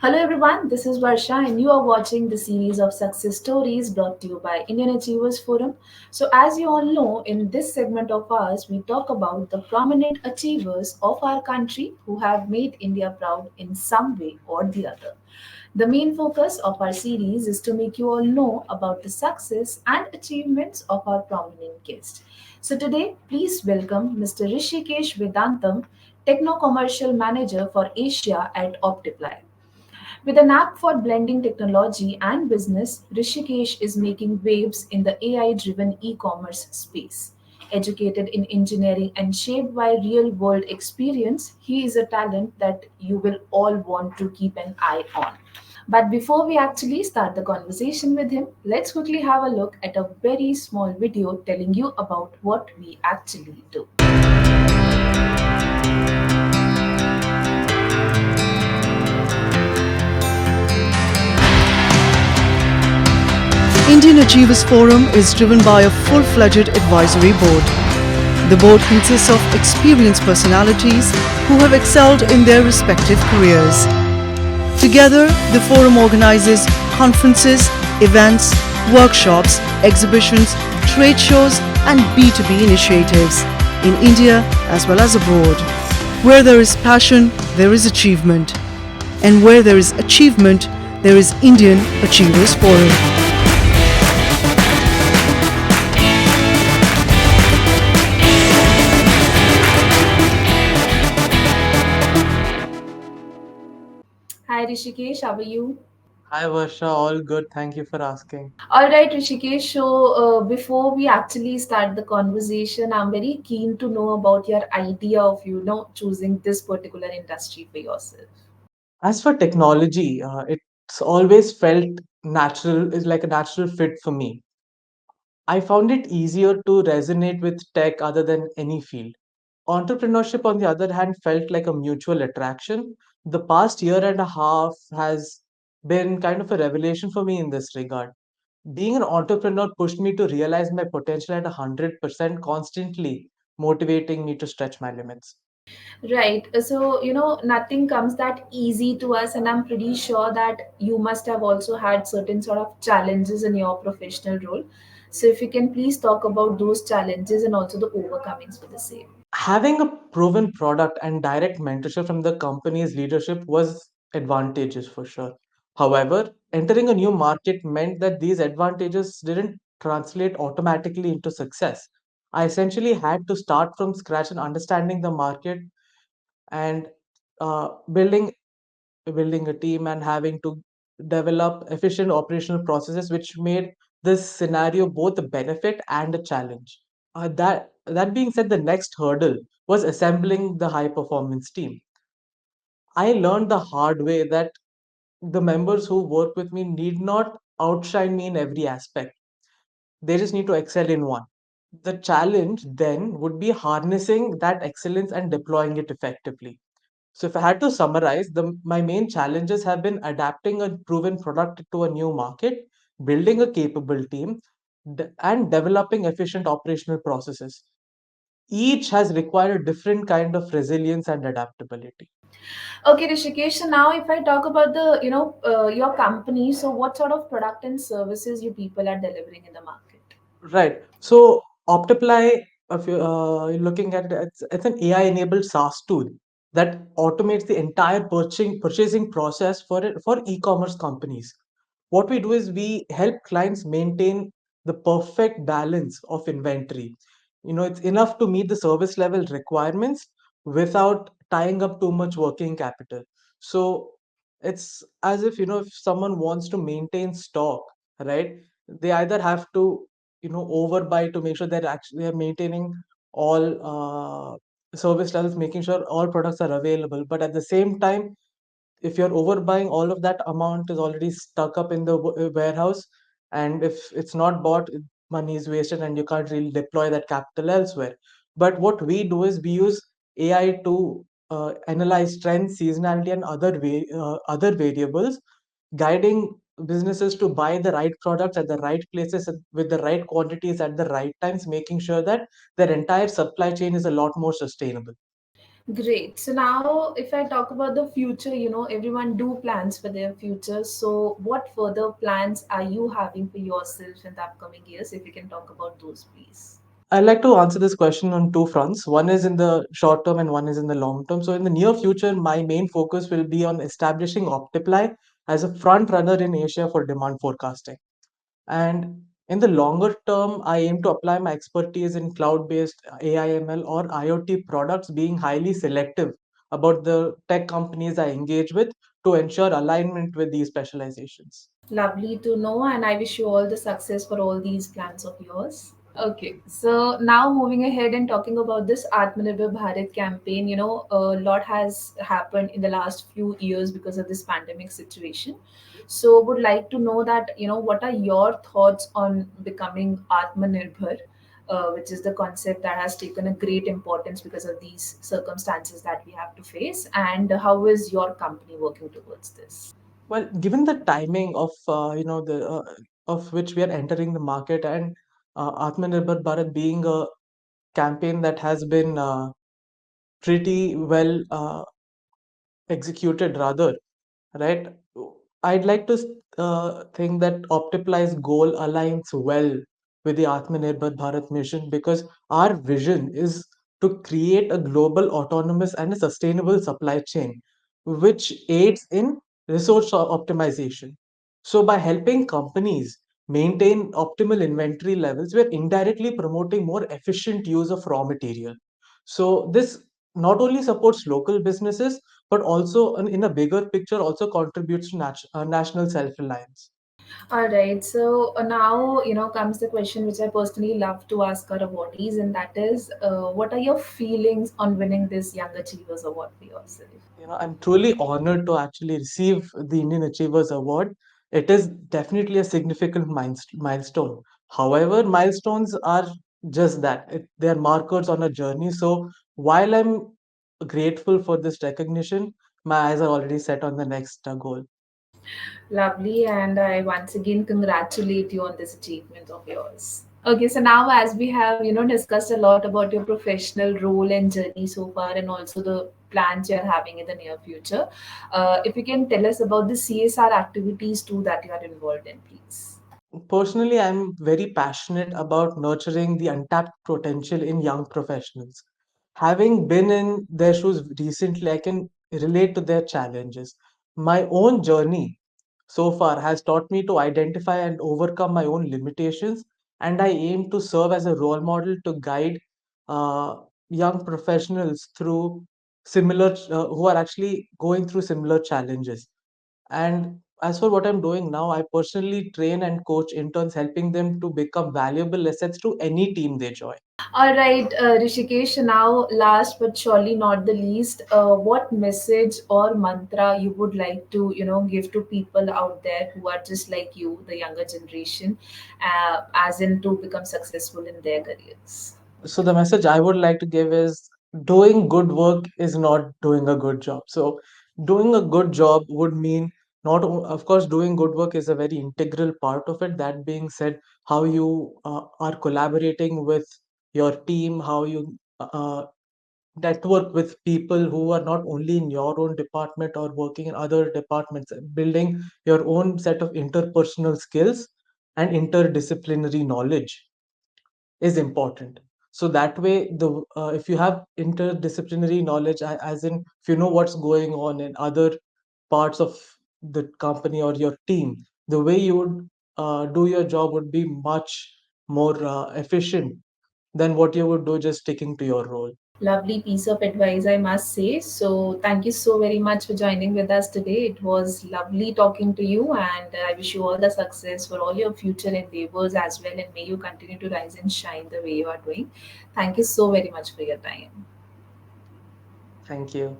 Hello everyone, this is Varsha and you are watching the series of success stories brought to you by Indian Achievers Forum. So as you all know, in this segment of ours, we talk about the prominent achievers of our country who have made India proud in some way or the other. The main focus of our series is to make you all know about the success and achievements of our prominent guests. So today, please welcome Mr. Hrishikesh Vedantam, Techno Commercial Manager for Asia at Optiply. With a knack for blending technology and business, Rishikesh is making waves in the AI driven e commerce space. Educated in engineering and shaped by real world experience, he is a talent that you will all want to keep an eye on. But before we actually start the conversation with him, let's quickly have a look at a very small video telling you about what we actually do. The Indian Achievers Forum is driven by a full-fledged advisory board. The board consists of experienced personalities who have excelled in their respective careers. Together, the forum organizes conferences, events, workshops, exhibitions, trade shows, and B2B initiatives in India as well as abroad. Where there is passion, there is achievement. And where there is achievement, there is Indian Achievers Forum. Hi Rishikesh, how are you? Hi Varsha, all good. Thank you for asking. All right, Rishikesh. So, before we actually start the conversation, I'm very keen to know about your idea of choosing this particular industry for yourself. As for technology, it's always felt natural, is like a natural fit for me. I found it easier to resonate with tech other than any field. Entrepreneurship, on the other hand, felt like a mutual attraction. The past year and a half has been kind of a revelation for me in this regard. Being an entrepreneur pushed me to realize my potential at 100%, constantly motivating me to stretch my limits. Right. So, nothing comes that easy to us, and I'm pretty sure that you must have also had certain sort of challenges in your professional role. So, if you can please talk about those challenges and also the overcomings for the same. Having a proven product and direct mentorship from the company's leadership was advantageous for sure. However, entering a new market meant that these advantages didn't translate automatically into success. I essentially had to start from scratch and understanding the market and building a team and having to develop efficient operational processes, which made this scenario both a benefit and a challenge. That being said, the next hurdle was assembling the high performance team. I learned the hard way that the members who work with me need not outshine me in every aspect. They just need to excel in one. The challenge then would be harnessing that excellence and deploying it effectively. So, if I had to summarize, my main challenges have been adapting a proven product to a new market, building a capable team, and developing efficient operational processes. Each has required a different kind of resilience and adaptability. Okay, Rishikesh. So now, if I talk about your company, so what sort of product and services you people are delivering in the market? Right. So Optiply, if you're looking at it, it's an AI-enabled SaaS tool that automates the entire purchasing process for e-commerce companies. What we do is we help clients maintain the perfect balance of inventory. It's enough to meet the service level requirements without tying up too much working capital. So it's as if, if someone wants to maintain stock, right? They either have to, overbuy to make sure that actually they're maintaining all service levels, making sure all products are available. But at the same time, if you're overbuying, all of that amount is already stuck up in the warehouse, and if it's not bought, money is wasted and you can't really deploy that capital elsewhere. But what we do is we use AI to analyze trends, seasonality, and other variables, guiding businesses to buy the right products at the right places and with the right quantities at the right times, making sure that their entire supply chain is a lot more sustainable. Great. So now, if I talk about the future, everyone do plans for their future. So, what further plans are you having for yourself in the upcoming years? If you can talk about those, please. I'd like to answer this question on two fronts. One is in the short term and one is in the long term. So, in the near future, my main focus will be on establishing Optiply as a front runner in Asia for demand forecasting. And in the longer term, I aim to apply my expertise in cloud based AIML or IoT products, being highly selective about the tech companies I engage with to ensure alignment with these specializations. Lovely to know, and I wish you all the success for all these plans of yours. Okay, so now moving ahead and talking about this Atmanirbhar Bharat campaign, a lot has happened in the last few years because of this pandemic situation. So, would like to know that, what are your thoughts on becoming Atmanirbhar, which is the concept that has taken a great importance because of these circumstances that we have to face, and how is your company working towards this? Well, given the timing of the of which we are entering the market and Atmanirbhar Bharat being a campaign that has been pretty well executed, rather, right? I'd like to think that Optiply's goal aligns well with the Atmanirbhar Bharat mission because our vision is to create a global, autonomous, and a sustainable supply chain, which aids in resource optimization. So, by helping companies maintain optimal inventory levels, we're indirectly promoting more efficient use of raw material. So, this not only supports local businesses but also in a bigger picture also contributes to national self-reliance. All right. So now, comes the question which I personally love to ask our awardees, and that is, what are your feelings on winning this Young Achievers Award for yourself? I'm truly honored to actually receive the Indian Achievers Award. It is definitely a significant milestone. However, milestones are just that. They are markers on a journey. So while I'm grateful for this recognition, my eyes are already set on the next goal. Lovely, and I once again congratulate you on this achievement of yours. Okay, so now as we have discussed a lot about your professional role and journey so far, and also the plans you're having in the near future, if you can tell us about the CSR activities too that you are involved in, please. Personally, I'm very passionate about nurturing the untapped potential in young professionals. Having been in their shoes recently, I can relate to their challenges. My own journey so far has taught me to identify and overcome my own limitations, and I aim to serve as a role model to guide uh, young professionals through who are actually going through similar challenges. And as for what I'm doing now, I personally train and coach interns, helping them to become valuable assets to any team they join. All right, Rishikesh, now last but surely not the least, what message or mantra you would like to, give to people out there who are just like you, the younger generation, as in to become successful in their careers? So the message I would like to give is doing good work is not doing a good job. So doing a good job would mean of course, doing good work is a very integral part of it. That being said, how you are collaborating with your team, how you network with people who are not only in your own department or working in other departments, building your own set of interpersonal skills and interdisciplinary knowledge is important. So that way, the if you have interdisciplinary knowledge, as in if you know what's going on in other parts of the company or your team, the way you would do your job would be much more efficient than what you would do just sticking to your role. Lovely piece of advice, I must say. So, thank you so very much for joining with us today. It was lovely talking to you, and I wish you all the success for all your future endeavors as well. And may you continue to rise and shine the way you are doing. Thank you so very much for your time. Thank you.